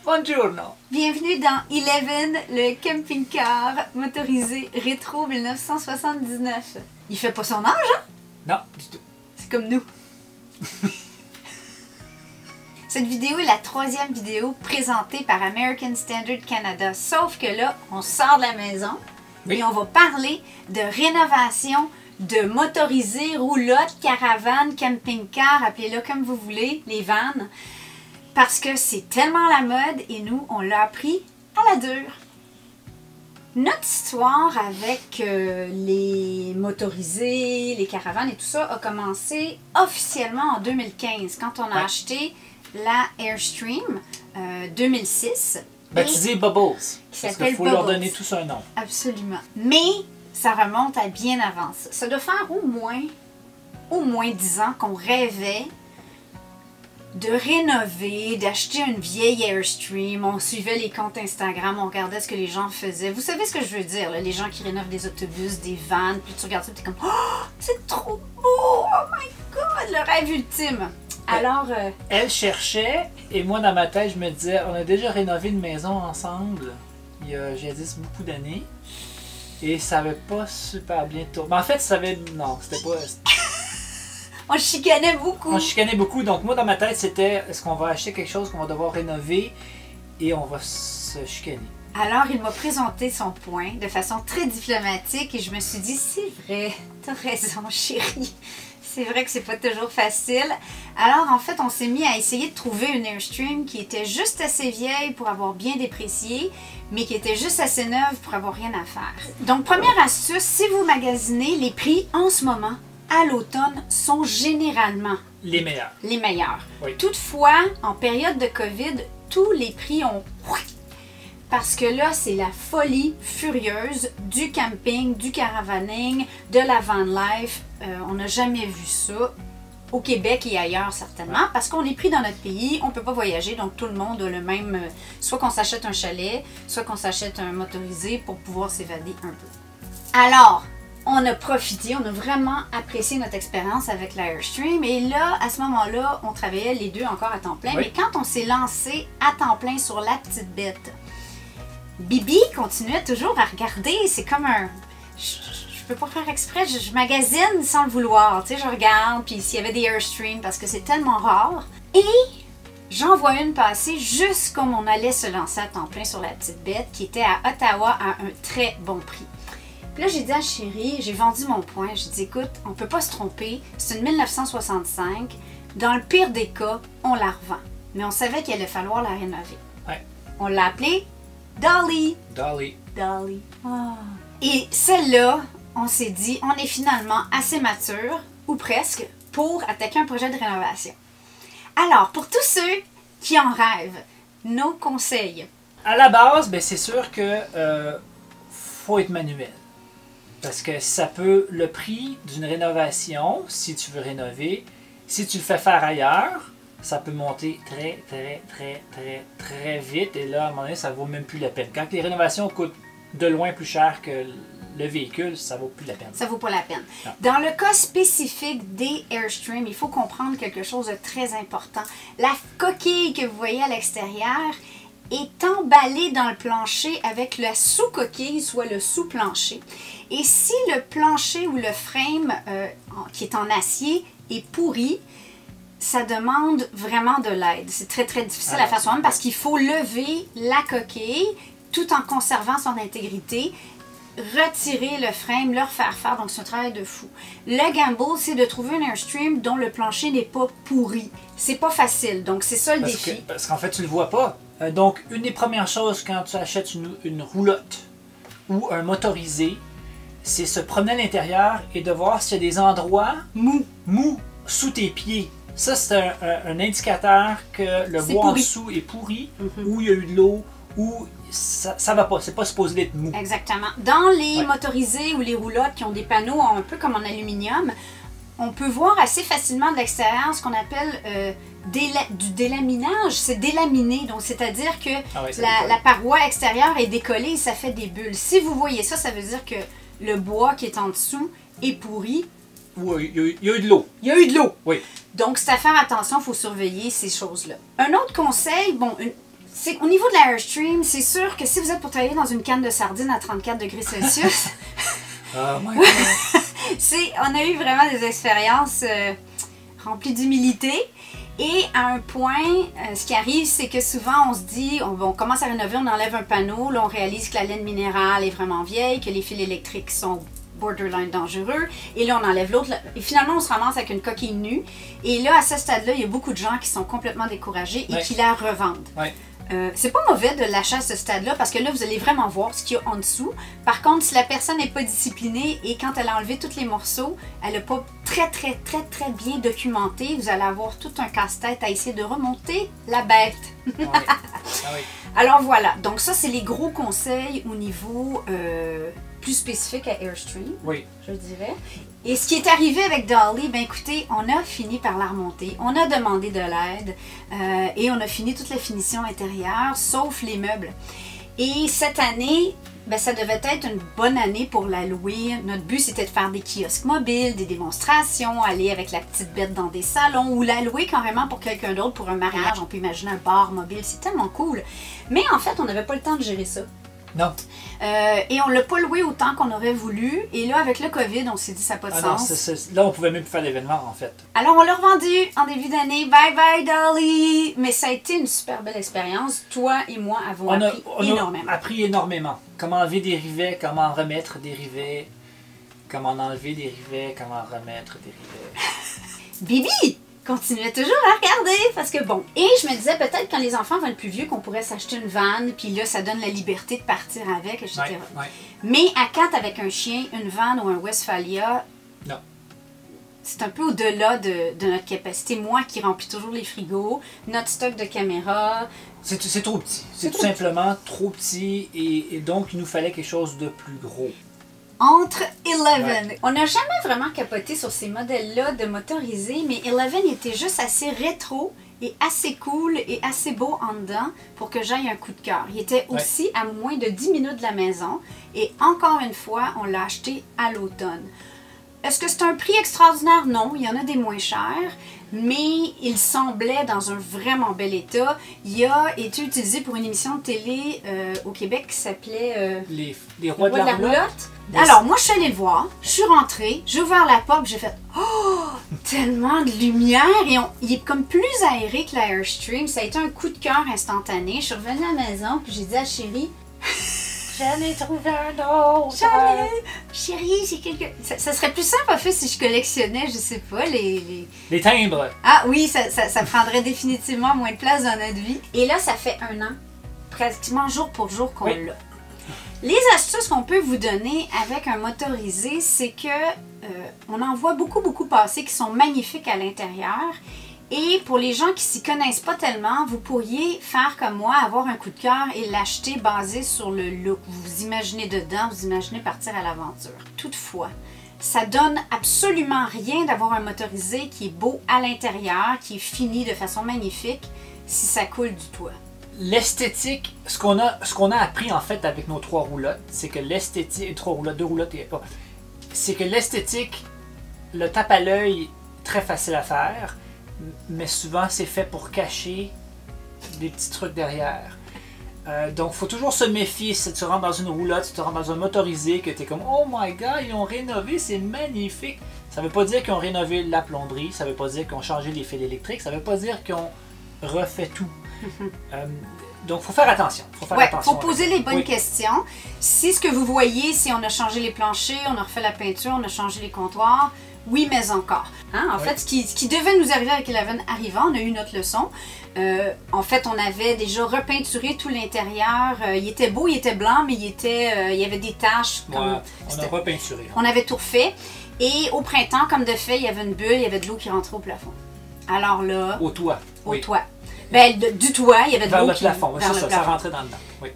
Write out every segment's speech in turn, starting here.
Buongiorno! Bienvenue dans Eleven, le camping-car motorisé rétro 1979. Il fait pas son âge, hein? Non, du tout. C'est comme nous. Cette vidéo est la 3e vidéo présentée par American Standard Canada. Sauf que là, on sort de la maison et on va parler de rénovation de motorisés, roulottes, caravanes, camping-car, appelez-le comme vous voulez, les vannes. Parce que c'est tellement la mode et nous, on l'a appris à la dure. Notre histoire avec les motorisés, les caravanes et tout ça a commencé officiellement en 2015 quand on a acheté la Airstream 2006. Baptisée Bubbles. Parce qu'il faut leur donner tous un nom. Absolument. Mais ça remonte à bien avant ça. Ça doit faire au moins 10 ans qu'on rêvait de rénover, d'acheter une vieille Airstream. On suivait les comptes Instagram, on regardait ce que les gens faisaient. Vous savez ce que je veux dire, là? Les gens qui rénovent des autobus, des vannes, puis tu regardes ça, tu es comme « Oh, c'est trop beau! Oh my God! Le rêve ultime! » Alors... Elle cherchait, et moi dans ma tête, je me disais, on a déjà rénové une maison ensemble, il y a jadis beaucoup d'années, et ça avait pas super bien tourné. Mais en fait, ça avait... Non, c'était pas... On chicanait beaucoup. On chicanait beaucoup, donc moi dans ma tête c'était est-ce qu'on va acheter quelque chose qu'on va devoir rénover et on va se chicaner. Alors il m'a présenté son point de façon très diplomatique et je me suis dit c'est vrai, t'as raison chérie. C'est vrai que c'est pas toujours facile. Alors en fait on s'est mis à essayer de trouver une Airstream qui était juste assez vieille pour avoir bien déprécié, mais qui était juste assez neuve pour avoir rien à faire. Donc première astuce, si vous magasinez, les prix en ce moment à l'automne sont généralement les meilleurs. Les meilleurs. Oui. Toutefois, en période de COVID, tous les prix ont... Parce que là, c'est la folie furieuse du camping, du caravaning, de la van life. On n'a jamais vu ça. Au Québec et ailleurs, certainement. Parce qu'on est pris dans notre pays, on ne peut pas voyager. Donc, tout le monde a le même... soit qu'on s'achète un chalet, soit qu'on s'achète un motorisé pour pouvoir s'évader un peu. Alors... on a profité, on a vraiment apprécié notre expérience avec la Airstream et là, à ce moment-là, on travaillait les deux encore à temps plein. Oui. Mais quand on s'est lancé à temps plein sur la petite bête, Bibi continuait toujours à regarder, c'est comme un... Je peux pas faire exprès, je magasine sans le vouloir, tu sais, je regarde, puis s'il y avait des Airstream parce que c'est tellement rare. Et j'en vois une passer juste comme on allait se lancer à temps plein sur la petite bête qui était à Ottawa à un très bon prix. Puis là, j'ai dit à chérie, j'ai vendu mon point. J'ai dit, écoute, on peut pas se tromper. C'est une 1965. Dans le pire des cas, on la revend. Mais on savait qu'il allait falloir la rénover. Ouais. On l'a appelée Dolly. Dolly. Dolly. Oh. Et celle-là, on s'est dit, on est finalement assez mature, ou presque, pour attaquer un projet de rénovation. Alors, pour tous ceux qui en rêvent, nos conseils. À la base, ben, c'est sûr que faut être manuel. Parce que ça peut, le prix d'une rénovation, si tu veux rénover, si tu le fais faire ailleurs, ça peut monter très vite. Et là, à un moment donné, ça ne vaut même plus la peine. Quand les rénovations coûtent de loin plus cher que le véhicule, ça ne vaut plus la peine. Ça vaut pas la peine. Non. Dans le cas spécifique des Airstream, il faut comprendre quelque chose de très important. La coquille que vous voyez à l'extérieur est emballé dans le plancher avec la sous-coquille, soit le sous-plancher. Et si le plancher ou le frame qui est en acier est pourri, ça demande vraiment de l'aide. C'est très difficile à faire soi-même parce qu'il faut lever la coquille tout en conservant son intégrité, retirer le frame, le refaire faire, donc c'est un travail de fou. Le gamble, c'est de trouver une Airstream dont le plancher n'est pas pourri. C'est pas facile, donc c'est ça le défi. Parce qu'en fait, tu le vois pas. Donc, une des premières choses quand tu achètes une roulotte ou un motorisé, c'est se promener à l'intérieur et de voir s'il y a des endroits mous sous tes pieds. Ça, c'est un indicateur que le bois en dessous est pourri, ou il y a eu de l'eau, ou ça va pas, c'est pas supposé d'être mou. Exactement. Dans les motorisés ou les roulottes qui ont des panneaux un peu comme en aluminium, on peut voir assez facilement de l'extérieur ce qu'on appelle du délaminage. C'est délaminé, donc c'est-à-dire que la paroi extérieure est décollée et ça fait des bulles. Si vous voyez ça, ça veut dire que le bois qui est en dessous est pourri. Oui, il y a eu de l'eau. Il y a eu de l'eau. Oui. Donc, c'est à faire attention, il faut surveiller ces choses-là. Un autre conseil, bon, c'est au niveau de la Airstream, c'est sûr que si vous êtes pour travailler dans une canne de sardines à 34 degrés Celsius, Oh my God. on a eu vraiment des expériences remplies d'humilité. Et à un point, ce qui arrive, c'est que souvent on se dit, on commence à rénover, on enlève un panneau, là on réalise que la laine minérale est vraiment vieille, que les fils électriques sont borderline dangereux, et là on enlève l'autre, et finalement on se ramasse avec une coquille nue. Et là, à ce stade-là, il y a beaucoup de gens qui sont complètement découragés et qui la revendent. Ouais. C'est pas mauvais de lâcher à ce stade-là parce que là, vous allez vraiment voir ce qu'il y a en dessous. Par contre, si la personne n'est pas disciplinée et quand elle a enlevé tous les morceaux, elle n'a pas très bien documenté, vous allez avoir tout un casse-tête à essayer de remonter la bête. Ouais. Ah oui. Alors voilà, donc ça, c'est les gros conseils au niveau plus spécifique à Airstream, Oui. je dirais. Et ce qui est arrivé avec Dolly, ben écoutez, on a fini par la remonter, on a demandé de l'aide et on a fini toute la finition intérieure, sauf les meubles. Et cette année, ben, ça devait être une bonne année pour la louer. Notre but, c'était de faire des kiosques mobiles, des démonstrations, aller avec la petite bête dans des salons ou la louer carrément pour quelqu'un d'autre pour un mariage. On peut imaginer un bar mobile, c'est tellement cool. Mais en fait, on n'avait pas le temps de gérer ça. Non. Et on l'a pas loué autant qu'on aurait voulu. Et là, avec le COVID, on s'est dit ça n'a pas de sens. Non, là, on pouvait même plus faire l'événement, en fait. Alors, on l'a revendu en début d'année. Bye bye, Dolly! Mais ça a été une super belle expérience. Toi et moi avons appris énormément. On a appris énormément. Comment enlever des rivets, comment remettre des rivets, comment enlever des rivets, comment remettre des rivets. Bibi continuait toujours à regarder parce que bon. Et je me disais peut-être quand les enfants vont être plus vieux qu'on pourrait s'acheter une vanne, puis là, ça donne la liberté de partir avec, etc. Ouais. Mais à 4 avec un chien, une vanne ou un Westphalia, non. C'est un peu au-delà de notre capacité. Moi qui remplis toujours les frigos, notre stock de caméras. C'est trop petit. C'est tout simplement trop petit et donc il nous fallait quelque chose de plus gros. Entre Eleven. Ouais. On n'a jamais vraiment capoté sur ces modèles-là de motorisés, mais Eleven était juste assez rétro et assez cool et assez beau en dedans pour que j'aille un coup de cœur. Il était aussi à moins de 10 minutes de la maison et encore une fois, on l'a acheté à l'automne. Est-ce que c'est un prix extraordinaire? Non, il y en a des moins chers, mais il semblait dans un vraiment bel état. Il a été utilisé pour une émission de télé au Québec qui s'appelait Les Rois de la Roulotte. Alors, moi, je suis allée le voir, je suis rentrée, j'ai ouvert la porte, j'ai fait « Oh! Tellement de lumière! » Et il est comme plus aéré que la Airstream. Ça a été un coup de cœur instantané. Je suis revenue à la maison, puis j'ai dit à Chérie, j'en ai trouvé un autre! Chérie, c'est quelque... Ça serait plus simple, en fait, si je collectionnais, je sais pas, les timbres! Ah oui, ça prendrait définitivement moins de place dans notre vie. Et là, ça fait 1 an, pratiquement jour pour jour qu'on l'a. Les astuces qu'on peut vous donner avec un motorisé, c'est que on en voit beaucoup passer qui sont magnifiques à l'intérieur. Et pour les gens qui s'y connaissent pas tellement, vous pourriez faire comme moi, avoir un coup de cœur et l'acheter basé sur le look. Vous imaginez dedans, vous imaginez partir à l'aventure. Toutefois, ça donne absolument rien d'avoir un motorisé qui est beau à l'intérieur, qui est fini de façon magnifique, si ça coule du toit. L'esthétique, ce qu'on a appris en fait avec nos 3 roulottes, c'est que l'esthétique, 3 roulottes, 2 roulottes, c'est que l'esthétique, le tape à l'œil, très facile à faire, mais souvent c'est fait pour cacher des petits trucs derrière. Donc il faut toujours se méfier si tu rentres dans une roulotte, si tu rentres dans un motorisé, que tu es comme oh my god, ils ont rénové, c'est magnifique. Ça veut pas dire qu'ils ont rénové la plomberie, ça veut pas dire qu'ils ont changé les fils électriques, ça veut pas dire qu'ils ont refait tout. Donc, il faut faire attention. Il faut poser les bonnes questions. Si ce que vous voyez, si on a changé les planchers, on a refait la peinture, on a changé les comptoirs, oui, mais encore. Hein? En fait, ce qui devait nous arriver avec Eleven arrivant, on a eu notre leçon. En fait, on avait déjà repeinturé tout l'intérieur. Il était beau, il était blanc, mais il y avait des taches. On a repeinturé. On avait tout refait. Et au printemps, comme de fait, il y avait une bulle, il y avait de l'eau qui rentrait au plafond. Alors là... Au toit. Au toit. Ben, du toit, il y avait de l'eau qui... Vers le plafond, c'est ça, ça rentrait dans le dedans. Oui.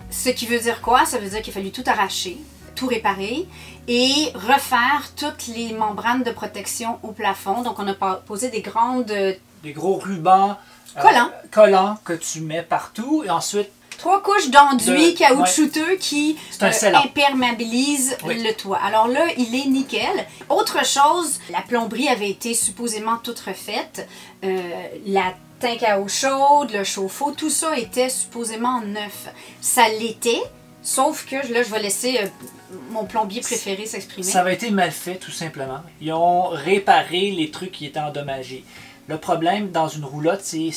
Ce qui veut dire quoi? Ça veut dire qu'il a fallu tout arracher, tout réparer et refaire toutes les membranes de protection au plafond. Donc, on a posé des gros rubans collants que tu mets partout et ensuite... 3 couches d'enduit caoutchouteux qui imperméabilisent le toit. Alors là, il est nickel. Autre chose, la plomberie avait été supposément toute refaite. La tank à eau chaude, le chauffe-eau, tout ça était supposément neuf. Ça l'était, sauf que là, je vais laisser mon plombier préféré s'exprimer. Ça avait été mal fait, tout simplement. Ils ont réparé les trucs qui étaient endommagés. Le problème dans une roulotte, ces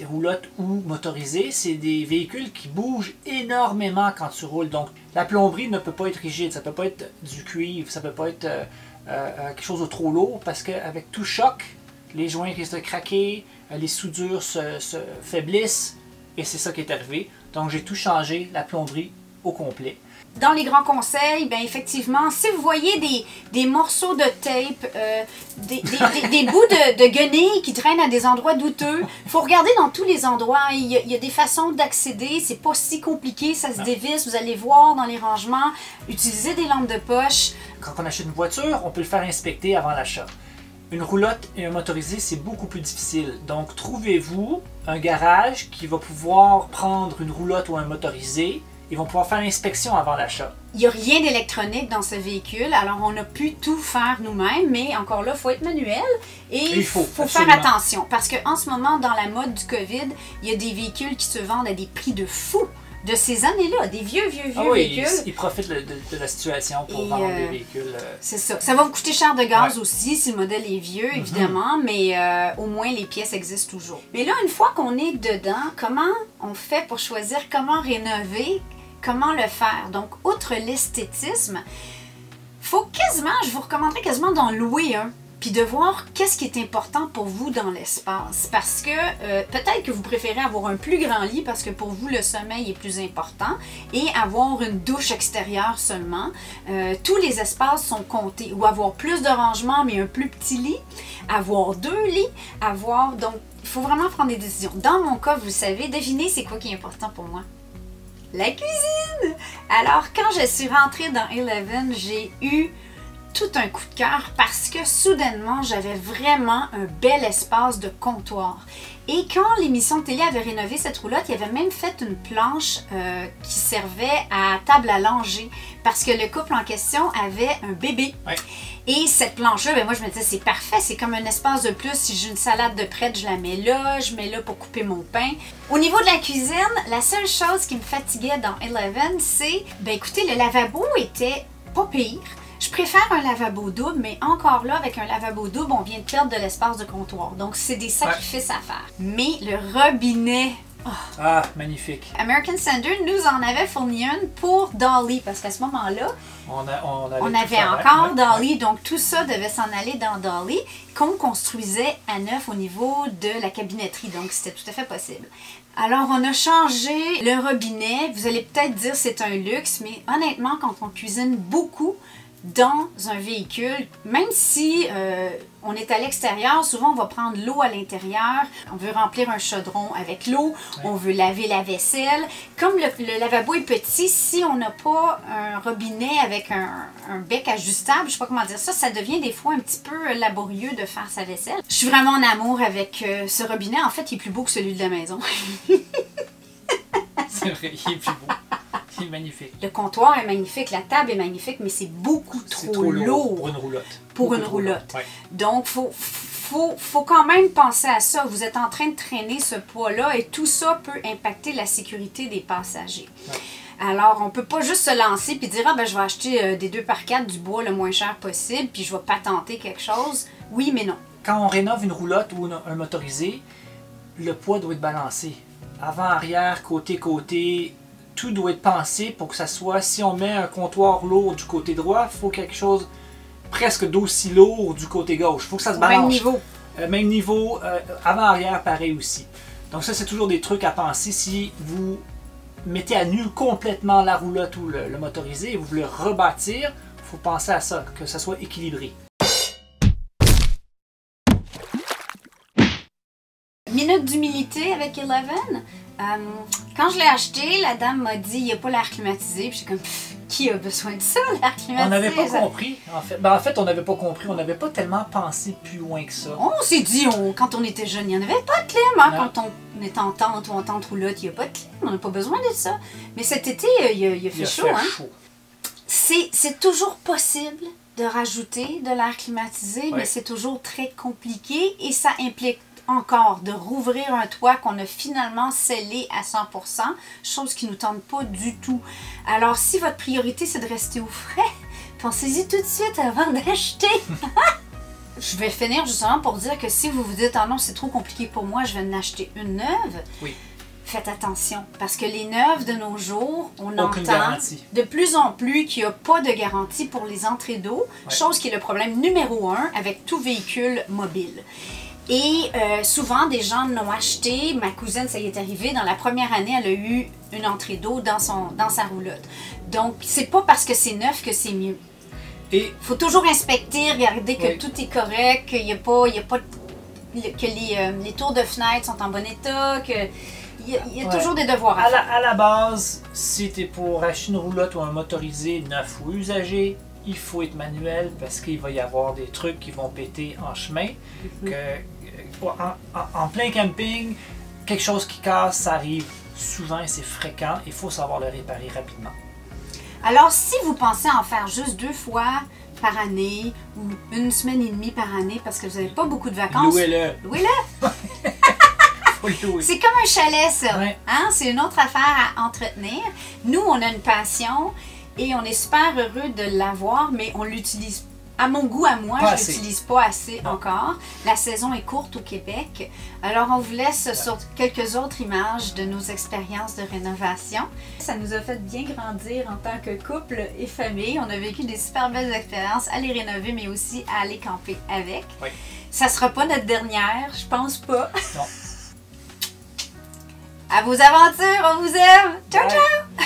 roulottes ou motorisées, c'est des véhicules qui bougent énormément quand tu roules. Donc, la plomberie ne peut pas être rigide. Ça peut pas être du cuivre, ça peut pas être quelque chose de trop lourd parce qu'avec tout choc, les joints risquent de craquer, les soudures se faiblissent et c'est ça qui est arrivé. Donc, j'ai tout changé, la plomberie au complet. Dans les grands conseils, bien effectivement, si vous voyez des morceaux de tape, des bouts de guenilles qui traînent à des endroits douteux, il faut regarder dans tous les endroits. Il y a des façons d'accéder, c'est pas si compliqué, ça se dévisse, vous allez voir dans les rangements. Utilisez des lampes de poche. Quand on achète une voiture, on peut le faire inspecter avant l'achat. Une roulotte et un motorisé, c'est beaucoup plus difficile. Donc, trouvez-vous un garage qui va pouvoir prendre une roulotte ou un motorisé. Ils vont pouvoir faire l'inspection avant l'achat. Il n'y a rien d'électronique dans ce véhicule, alors on a pu tout faire nous-mêmes, mais encore là, il faut être manuel et il faut faire attention. Parce qu'en ce moment, dans la mode du COVID, il y a des véhicules qui se vendent à des prix de fou. De ces années-là, des vieux véhicules. Ils profitent de la situation pour vendre des véhicules. C'est ça. Ça va vous coûter cher de gaz aussi si le modèle est vieux, évidemment, mais au moins les pièces existent toujours. Mais là, une fois qu'on est dedans, comment on fait pour choisir comment rénover, comment le faire? Donc, outre l'esthétisme, faut quasiment, je vous recommanderais quasiment d'en louer un. Puis de voir qu'est-ce qui est important pour vous dans l'espace. Parce que peut-être que vous préférez avoir un plus grand lit parce que pour vous, le sommeil est plus important et avoir une douche extérieure seulement. Tous les espaces sont comptés. Ou avoir plus de rangement mais un plus petit lit. Avoir 2 lits. Donc, il faut vraiment prendre des décisions. Dans mon cas, vous savez, devinez c'est quoi qui est important pour moi? La cuisine! Alors, quand je suis rentrée dans Eleven, j'ai eu tout un coup de cœur parce que soudainement, j'avais vraiment un bel espace de comptoir. Et quand l'émission de télé avait rénové cette roulotte, il avait même fait une planche qui servait à table à langer parce que le couple en question avait un bébé. Ouais. Et cette planche-là, ben moi je me disais c'est parfait, c'est comme un espace de plus. Si j'ai une salade de prête, je la mets là, je mets là pour couper mon pain. Au niveau de la cuisine, la seule chose qui me fatiguait dans Eleven, c'est, ben écoutez, le lavabo était pas pire. Je préfère un lavabo double, mais encore là, avec un lavabo double, on vient de perdre de l'espace de comptoir. Donc, c'est des sacrifices à faire. Mais le robinet... Oh. Ah, magnifique. American Standard nous en avait fourni une pour Dolly, parce qu'à ce moment-là, on avait encore Dolly, donc tout ça devait s'en aller dans Dolly, qu'on construisait à neuf au niveau de la cabinetterie, donc c'était tout à fait possible. Alors, on a changé le robinet. Vous allez peut-être dire c'est un luxe, mais honnêtement, quand on cuisine beaucoup dans un véhicule, même si on est à l'extérieur, souvent on va prendre l'eau à l'intérieur, on veut remplir un chaudron avec l'eau, on veut laver la vaisselle. Comme le lavabo est petit, si on n'a pas un robinet avec un bec ajustable, je ne sais pas comment dire ça, ça devient des fois un petit peu laborieux de faire sa vaisselle. Je suis vraiment en amour avec ce robinet. En fait, il est plus beau que celui de la maison. C'est vrai, il est plus beau. C'est magnifique. Le comptoir est magnifique, la table est magnifique, mais c'est beaucoup trop lourd pour une roulotte. Pour une roulotte. Ouais. Donc, faut quand même penser à ça. Vous êtes en train de traîner ce poids-là et tout ça peut impacter la sécurité des passagers. Ouais. Alors, on ne peut pas juste se lancer et dire « Ah ben, je vais acheter des 2x4 du bois le moins cher possible puis je vais patenter quelque chose. » Oui, mais non. Quand on rénove une roulotte ou un motorisé, le poids doit être balancé. Avant, arrière, côté, tout doit être pensé pour que ça soit, si on met un comptoir lourd du côté droit, il faut quelque chose presque d'aussi lourd du côté gauche. Il faut que ça se balance. Même niveau, avant-arrière, pareil aussi. Donc ça, c'est toujours des trucs à penser. Si vous mettez à nu complètement la roulotte ou le motorisé et vous voulez rebâtir, il faut penser à ça, que ça soit équilibré. Minute d'humilité avec Eleven. Quand je l'ai acheté, la dame m'a dit il n'y a pas l'air climatisé. Puis j'étais comme qui a besoin de ça, l'air climatisé? On n'avait pas compris, en fait. Ben, en fait, on n'avait pas compris. On n'avait pas tellement pensé plus loin que ça. On s'est dit, quand on était jeune, il n'y en avait pas de clim. Hein? Quand on est en tente ou en tente roulotte, il n'y a pas de clim. On n'a pas besoin de ça. Mais cet été, il a fait chaud. C'est toujours possible de rajouter de l'air climatisé, mais c'est toujours très compliqué et ça implique encore de rouvrir un toit qu'on a finalement scellé à 100%, chose qui ne nous tente pas du tout. Alors, si votre priorité, c'est de rester au frais, pensez-y tout de suite avant d'acheter. Je vais finir justement pour dire que si vous vous dites « Ah non, c'est trop compliqué pour moi, je vais en acheter une neuve Oui. », faites attention, parce que les neuves de nos jours, on Aucune entend garantie. de plus en plus qu'il n'y a pas de garantie pour les entrées d'eau, chose qui est le problème numéro 1 avec tout véhicule mobile. Et souvent, des gens l'ont acheté. Ma cousine, ça y est arrivé. Dans la première année, elle a eu une entrée d'eau dans sa roulotte. Donc, c'est pas parce que c'est neuf que c'est mieux. Et Il faut toujours inspecter, regarder que tout est correct, qu'il n'y a pas, que les tours de fenêtre sont en bon état, qu'il y a toujours des devoirs à faire. à la base, si tu es pour acheter une roulotte ou un motorisé neuf ou usagé, il faut être manuel parce qu'il va y avoir des trucs qui vont péter en chemin. En plein camping, quelque chose qui casse, ça arrive souvent et c'est fréquent. Il faut savoir le réparer rapidement. Alors, si vous pensez en faire juste 2 fois par année ou 1 semaine et demie par année parce que vous n'avez pas beaucoup de vacances, Louez-le. louez-le. Faut le louer. C'est comme un chalet, ça. Ouais. Hein? C'est une autre affaire à entretenir. Nous, on a une passion et on est super heureux de l'avoir, mais on l'utilise. À mon goût, à moi, Pas je ne assez. l'utilise pas assez encore. La saison est courte au Québec. Alors, on vous laisse sur quelques autres images de nos expériences de rénovation. Ça nous a fait bien grandir en tant que couple et famille. On a vécu des super belles expériences à les rénover, mais aussi à aller camper avec. Oui. Ça sera pas notre dernière, je pense pas. Non. À vos aventures, on vous aime! Ciao, Bye. ciao!